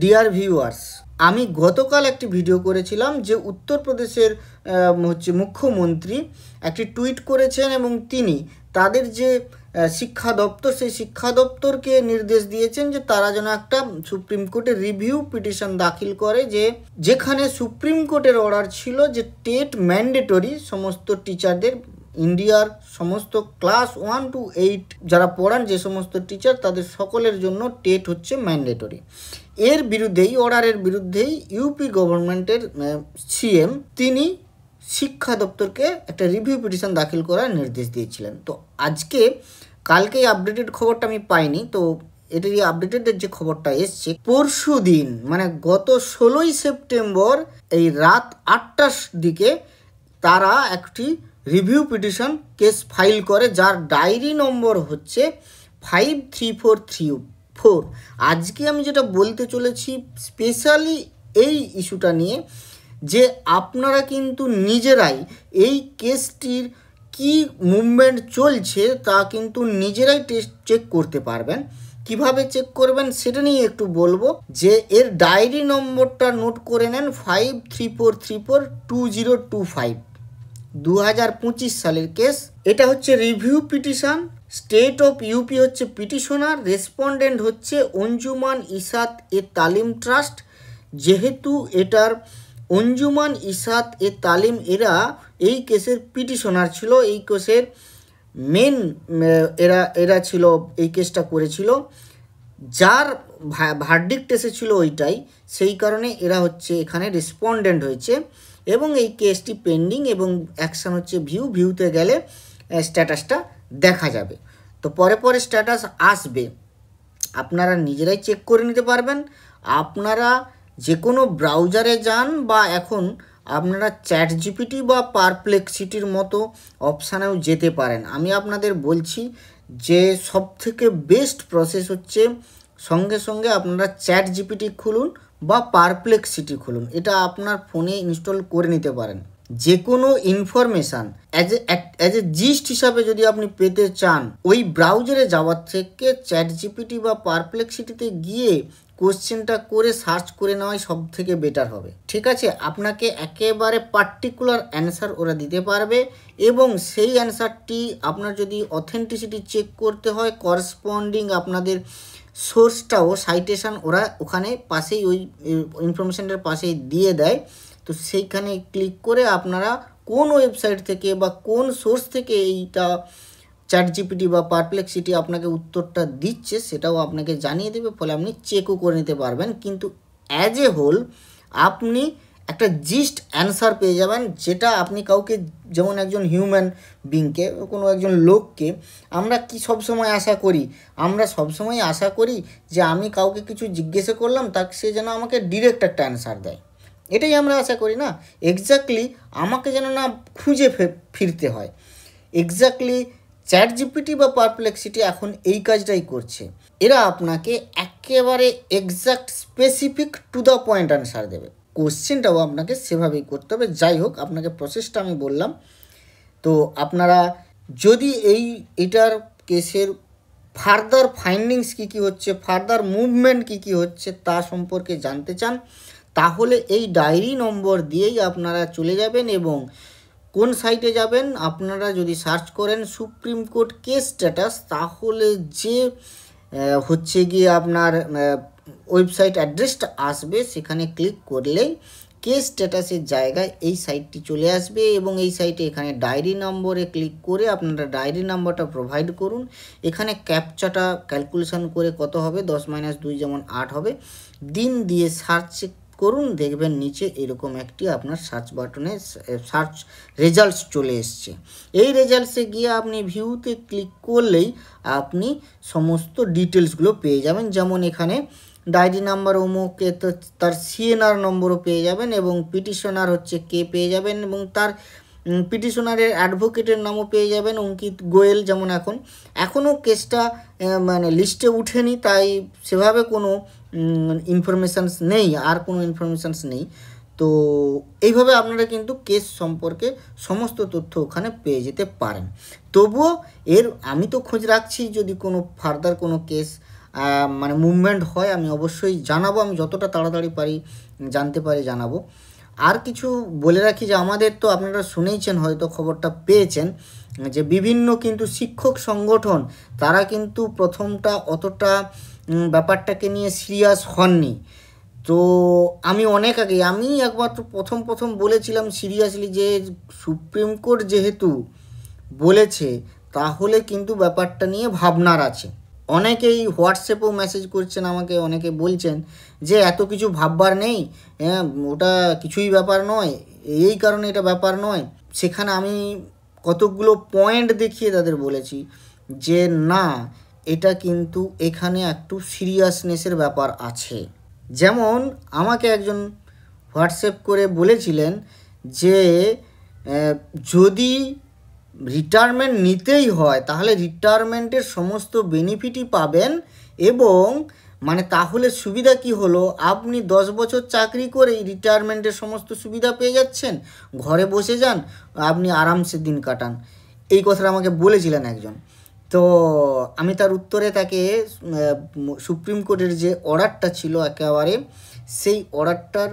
Dear viewers, আমি গতকাল একটি ভিডিও করেছিলাম যে উত্তরপ্রদেশের মুখ্যমন্ত্রী একটি টুইট করেছেন এবং তিনি তাদের যে শিক্ষা দপ্তর সেই শিক্ষা দপ্তরকে নির্দেশ দিয়েছেন যে তারা যেন একটা সুপ্রিম কোর্টে রিভিউ পিটিশন দাখিল করে, যেখানে সুপ্রিম কোর্টের অর্ডার ছিল যে টেট ম্যান্ডেটরি সমস্ত টিচারদের, ইন্ডিয়ার সমস্ত ক্লাস 1 to 8 যারা পড়ান যে সমস্ত টিচার তাদের সকলের জন্য টেট হচ্ছে ম্যান্ডেটরি। এর বিরুদ্ধেই, অর্ডারের বিরুদ্ধেই ইউপি গভর্নমেন্টের সিএম তিনি শিক্ষা দপ্তরকে একটা রিভিউ পিটিশন দাখিল করার নির্দেশ দিয়েছিলেন। তো কালকেই আপডেটেড খবরটা আমি পাইনি, তো এটারই আপডেটেড যে খবরটা এসছে পরশু দিন মানে গত 16ই সেপ্টেম্বর এই রাত 8টার দিকে তারা একটি রিভিউ পিটিশন কেস ফাইল করে, যার ডায়েরি নম্বর হচ্ছে 53434। আজকে আমি যেটা বলতে চলেছি স্পেশালি এই ইস্যুটা নিয়ে, যে আপনারা কিন্তু নিজেরাই এই কেসটির কি মুভমেন্ট চলছে তা কিন্তু নিজেরাই চেক করতে পারবেন। কিভাবে চেক করবেন সেটা নিয়ে একটু বলবো। যে এর ডায়েরি নম্বরটা নোট করে নেন, 534342025, 2025 সালের কেস। এটা হচ্ছে review petition. State of UP হচ্ছে পিটিশনার, রেসপন্ডেন্ট হচ্ছে অঞ্জুমান ইসাত এ তালিম ট্রাস্ট। যেহেতু এটার অঞ্জুমান ইসাত এ তালিম এরা এই কেসের পিটিশনার ছিল, এই কেসের মেন এরা ছিল, এই কেসটা করেছিল, যার ভার্ডিক্ট এসেছিল ওইটাই, সেই কারণে এরা হচ্ছে এখানে রেসপন্ডেন্ট হয়েছে এবং এই কেসটি পেন্ডিং এবং অ্যাকশান হচ্ছে ভিউতে গেলে স্ট্যাটাসটা দেখা যাবে। তো পরে স্ট্যাটাস আসবে, আপনারা নিজেরাই চেক করে নিতে পারবেন। আপনারা যে কোনো ব্রাউজারে যান বা এখন আপনারা চ্যাট জিপিটি বা পারপ্লেক্সিটির মতো অপশানেও যেতে পারেন। আমি আপনাদের বলছি যে সবথেকে বেস্ট প্রসেস হচ্ছে সঙ্গে সঙ্গে আপনারা চ্যাট জিপিটি খুলুন বা পারপ্লেক্সিটি খুলুন, এটা আপনার ফোনে ইনস্টল করে নিতে পারেন। যে কোনো ইনফরমেশান অ্যাজ এ জিস্ট হিসাবে যদি আপনি পেতে চান, ওই ব্রাউজারে যাওয়ার থেকে চ্যাট জিপিটি বা পারপ্লেক্সিটিতে গিয়ে কোশ্চেনটা করে সার্চ করে নেওয়াই সব থেকে বেটার হবে। ঠিক আছে, আপনাকে একেবারে পার্টিকুলার অ্যান্সার ওরা দিতে পারবে এবং সেই অ্যান্সারটি আপনার যদি অথেন্টিসিটি চেক করতে হয়, করেসপন্ডিং আপনাদের সোর্সটাও সাইটেশন ওরা ওখানে পাশেই ওই ইনফরমেশানটার পাশেই দিয়ে দেয়। তো সেইখানে ক্লিক করে আপনারা কোন ওয়েবসাইট থেকে বা কোন সোর্স থেকে এইটা চ্যাট জিপিটি বা পারপ্লেক্সিটি আপনাকে উত্তরটা দিচ্ছে সেটাও আপনাকে জানিয়ে দেবে, ফলে আপনি চেকও করে নিতে পারবেন। কিন্তু অ্যাজ এ হোল আপনি একটা জিস্ট অ্যান্সার পেয়ে যাবেন, যেটা আপনি কাউকে, যেমন একজন হিউম্যান বিংকে, কোনো একজন লোককে আমরা কি সবসময় আশা করি, আমরা সবসময় আশা করি যে আমি কাউকে কিছু জিজ্ঞাসা করলাম তাকে সে যেন আমাকে ডিরেক্ট একটা অ্যান্সার দেয়, এটাই আমরা আশা করি না। এক্স্যাক্টলি আমাকে যেন না খুঁজে ফিরতে হয়। এক্স্যাক্টলি চ্যাট জিপিটি বা পারপ্লেক্সিটি এখন এই কাজটাই করছে, এরা আপনাকে একেবারে exact specific to the point answer দেবে। কোশ্চেনটাও আপনাকে সেভাবেই করতে হবে। যাই হোক, আপনাকে প্রসেসটা আমি বললাম। তো আপনারা যদি এটার কেসের ফার্দার ফাইন্ডিংস কী হচ্ছে, ফার্দার মুভমেন্ট কী হচ্ছে তা সম্পর্কে জানতে চান, তাহলে এই ডায়েরি নম্বর দিয়েই আপনারা চলে যাবেন এবং কোন সাইটে যাবেন, আপনারা যদি সার্চ করেন সুপ্রিম কোর্ট কেস স্ট্যাটাস, তাহলে যে হচ্ছে গিয়ে আপনার ওয়েবসাইট অ্যাড্রেসটা আসবে সেখানে ক্লিক করলেই কেস স্ট্যাটাসের জায়গায় এই সাইটটি চলে আসবে এবং এই সাইটে এখানে ডায়েরি নম্বরে ক্লিক করে আপনারা ডায়েরি নাম্বারটা প্রোভাইড করুন। এখানে ক্যাপচাটা ক্যালকুলেশন করে কত হবে, 10 - 2 যেমন 8 হবে, দিন দিয়ে সার্চ করুন, দেখবেন নিচে এরকম একটি আপনার সার্চ বাটনে সার্চ রেজাল্টস চলে এসছে। এই রেজাল্টসে গিয়ে আপনি ভিউতে ক্লিক করলেই আপনি সমস্ত ডিটেলসগুলো পেয়ে যাবেন। যেমন এখানে ডায়েরি নাম্বার অমুকে, তো তার সিএনআর নম্বরও পেয়ে যাবেন এবং পিটিশনার হচ্ছে কে পেয়ে যাবেন এবং তার পিটিশনারের অ্যাডভোকেটের নামও পেয়ে যাবেন, অঙ্কিত গোয়েল। যেমন এখনও কেসটা মানে লিস্টে উঠেনি, তাই সেভাবে কোনো ইনফরমেশানস নেই, আর কোনো ইনফরমেশানস নেই। তো এইভাবে আপনারা কিন্তু কেস সম্পর্কে সমস্ত তথ্য ওখানে পেয়ে যেতে পারেন। তবুও আমি তো খোঁজ রাখছি, যদি কোনো ফার্দার কোনো কেস মানে মুভমেন্ট হয় আমি অবশ্যই জানাবো, আমি যতটা তাড়াতাড়ি পারি জানতে পারি জানাবো। আর কিছু বলে রাখি যে আমাদের তো আপনারা শুনেইছেন, হয়তো খবরটা পেয়েছেন, যে বিভিন্ন কিন্তু শিক্ষক সংগঠন তারা কিন্তু প্রথমটা অতটা ব্যাপারটাকে নিয়ে সিরিয়াস হননি। তো আমি অনেক আগে আমি একবার তো প্রথম বলেছিলাম সিরিয়াসলি যে সুপ্রিম কোর্ট যেহেতু বলেছে তাহলে কিন্তু ব্যাপারটা নিয়ে ভাবনার আছে। অনেকেই হোয়াটসঅ্যাপেও মেসেজ করছেন আমাকে, অনেকে বলছেন যে এত কিছু ভাববার নেই, হ্যাঁ ওটা কিছুই ব্যাপার নয়, এই কারণে এটা ব্যাপার নয়। সেখানে আমি কতগুলো পয়েন্ট দেখিয়ে তাদের বলেছি যে না, এটা কিন্তু এখানে একটু সিরিয়াসনেসের ব্যাপার আছে। যেমন আমাকে একজন হোয়াটসঅ্যাপ করে বলেছিলেন যে যদি রিটায়ারমেন্ট নিতেই হয় তাহলে রিটায়ারমেন্টের সমস্ত বেনিফিটই পাবেন, এবং মানে তাহলে সুবিধা কি হলো, আপনি 10 বছর চাকরি করেই রিটায়ারমেন্টের সমস্ত সুবিধা পেয়ে যাচ্ছেন, ঘরে বসে যান, আপনি আরামসে দিন কাটান। এই কথাটা আমাকে বলেছিলেন একজন। তো আমি তার উত্তরে তাকে সুপ্রিম কোর্টের যে অর্ডারটা ছিল একেবারে সেই অর্ডারটার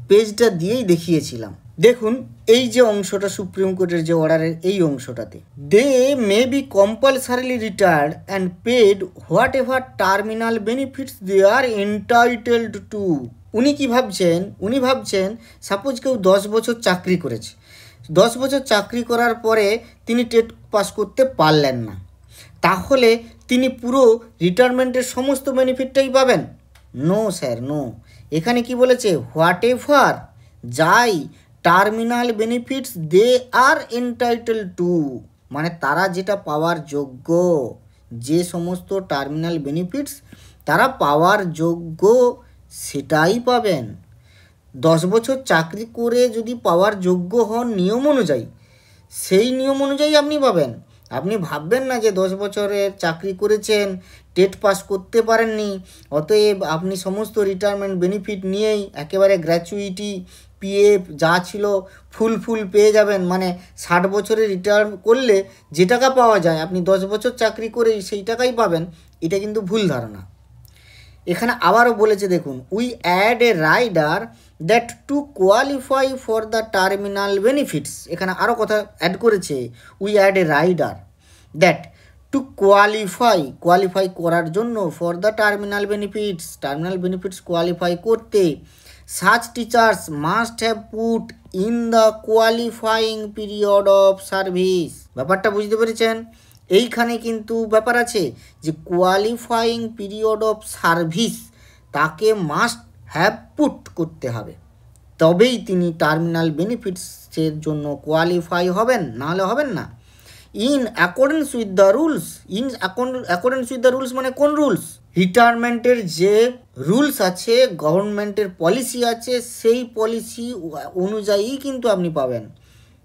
পেজটা দিয়েই দেখিয়েছিলাম। দেখুন এই যে অংশটা সুপ্রিম কোর্টের যে অর্ডারের এই অংশটাতে, they may be compulsorily retired and paid whatever terminal benefits they are entitled to. উনি কি ভাবছেন, উনি ভাবছেন সাপোজ কেউ 10 বছর চাকরি করেছে, 10 বছর চাকরি করার পরে তিনি টেট পাস করতে পারলেন না, তাহলে তিনি পুরো রিটায়ারমেন্টের সমস্ত বেনিফিটটাই পাবেন? No sir, no. এখানে কি বলেছে, হোয়াট এভার, যাই terminal benefits they are entitle to, মানে তারা যেটা পাওয়ার যোগ্য, যে সমস্ত টার্মিনাল বেনিফিটস তারা পাওয়ার যোগ্য সেটাই পাবেন। 10 বছর চাকরি করে যদি পাওয়ার যোগ্য হন নিয়ম অনুযায়ী, সেই নিয়ম অনুযায়ী আপনি পাবেন। আপনি ভাববেন না যে 10 বছরের চাকরি করেছেন, টেট পাস করতে পারেননি, অতএব আপনি সমস্ত রিটায়ারমেন্ট বেনিফিট নিয়েই একেবারে গ্র্যাচুইটি পিএফ যা ছিল ফুল পেয়ে যাবেন, মানে 60 বছরে রিটায়ার করলে যে টাকা পাওয়া যায় আপনি 10 বছর চাকরি করেই সেই টাকাই পাবেন। এটা কিন্তু ভুল ধারণা। এখানে আবারও বলেছে দেখুন, we add a rider that to qualify for the terminal benefits. এখানে আরও কথা অ্যাড করেছে, we add a rider that to qualify করার জন্য for the terminal benefits qualify করতে such teachers must have put in the qualifying period of service। ব্যাপারটা বুঝতে পেরেছেন? এইখানে কিন্তু ব্যাপার আছে যে কোয়ালিফাইং পিরিয়ড অফ সার্ভিস তাকে মাস্ট হ্যাভ পুট করতে হবে, তবেই তিনি টার্মিনাল বেনিফিটসের জন্য কোয়ালিফাই হবেন, নাহলে হবেন না। In accordance with the rules মানে কোন রুলস? রিটায়ারমেন্টের যে রুলস আছে, গভর্নমেন্টের পলিসি আছে, সেই পলিসি অনুযায়ী কিন্তু আপনি পাবেন।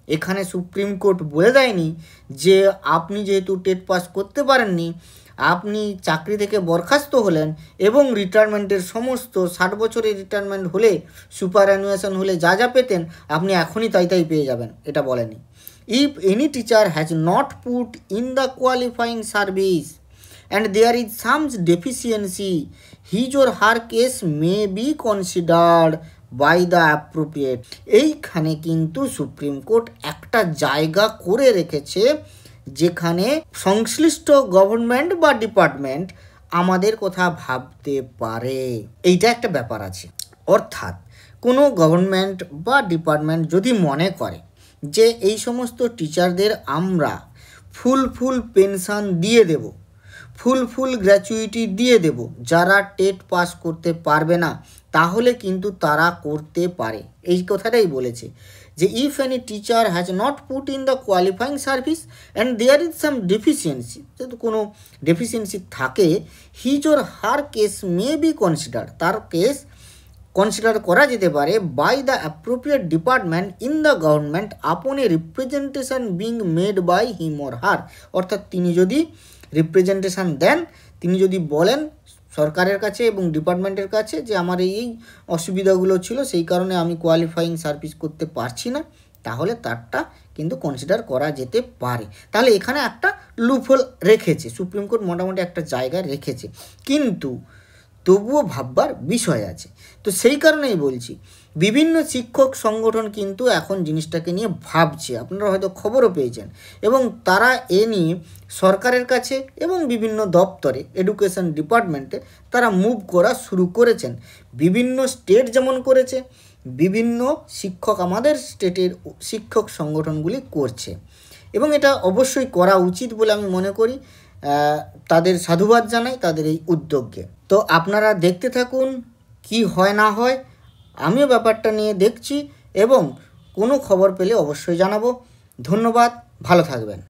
এখানে সুপ্রিম কোর্ট বলে দেয়নি যে আপনি যেহেতু টেট পাস করতে পারেননি, আপনি চাকরি থেকে বরখাস্ত হলেন এবং রিটায়ারমেন্টের সমস্ত 60 বছরের রিটায়ারমেন্ট হলে সুপার অ্যানুয়েশন হলে যা যা পেতেন আপনি এখনই তাই পেয়ে যাবেন, এটা বলেনি। If any teacher has not put in the qualifying service and there is some deficiency, his or her case may be considered by the appropriate। এইখানে কিন্তু সুপ্রিম কোর্ট একটা জায়গা করে রেখেছে যেখানে সংশ্লিষ্ট গভর্নমেন্ট বা ডিপার্টমেন্ট আমাদের কথা ভাবতে পারে, এইটা একটা ব্যাপার আছে। অর্থাৎ কোনো গভর্নমেন্ট বা ডিপার্টমেন্ট যদি মনে করে যে এই সমস্ত টিচারদের আমরা ফুল পেনশন দিয়ে দেব, ফুল গ্র্যাচুইটি দিয়ে দেব যারা টেট পাস করতে পারবে না, তাহলে কিন্তু তারা করতে পারে। এই কথাটাই বলেছে যে if any teacher has not put in the qualifying service and there is some deficiency, যদি কোনো ডেফিসিয়েন্সি থাকে, his or her case may be consider, তার কেস কনসিডার করা যেতে পারে by the appropriate department in the government upon a representation being made by him or her. অর্থাৎ তিনি যদি রিপ্রেজেন্টেশন দেন, তিনি যদি বলেন সরকারের কাছে এবং ডিপার্টমেন্টের কাছে যে আমার এই অসুবিধাগুলো ছিল, সেই কারণে আমি কোয়ালিফাইং সার্ভিস করতে পারছি না, তাহলে তারটা কিন্তু কনসিডার করা যেতে পারে। তাহলে এখানে একটা লুপহোল রেখেছে, সুপ্রিম কোর্ট মোটামুটি একটা জায়গায় রেখেছে, কিন্তু তবুও ভাববার বিষয় আছে। তো সেই কারণেই বলছি বিভিন্ন শিক্ষক সংগঠন কিন্তু এখন জিনিসটাকে নিয়ে ভাবছে, আপনারা হয়তো খবরও পেয়েছেন, এবং তারা এ নিয়ে সরকারের কাছে এবং বিভিন্ন দপ্তরে এডুকেশন ডিপার্টমেন্টে তারা মুভ করা শুরু করেছেন। বিভিন্ন স্টেট যেমন করেছে, বিভিন্ন শিক্ষক আমাদের স্টেটের শিক্ষক সংগঠনগুলি করছে, এবং এটা অবশ্যই করা উচিত বলে আমি মনে করি। তাদের সাধুবাদ জানাই তাদের এই উদ্যোগকে। তো আপনারা দেখতে থাকুন কি হয় না হয়, আমিও ব্যাপারটা নিয়ে দেখছি এবং কোনো খবর পেলে অবশ্যই জানাবো। ধন্যবাদ, ভালো থাকবেন।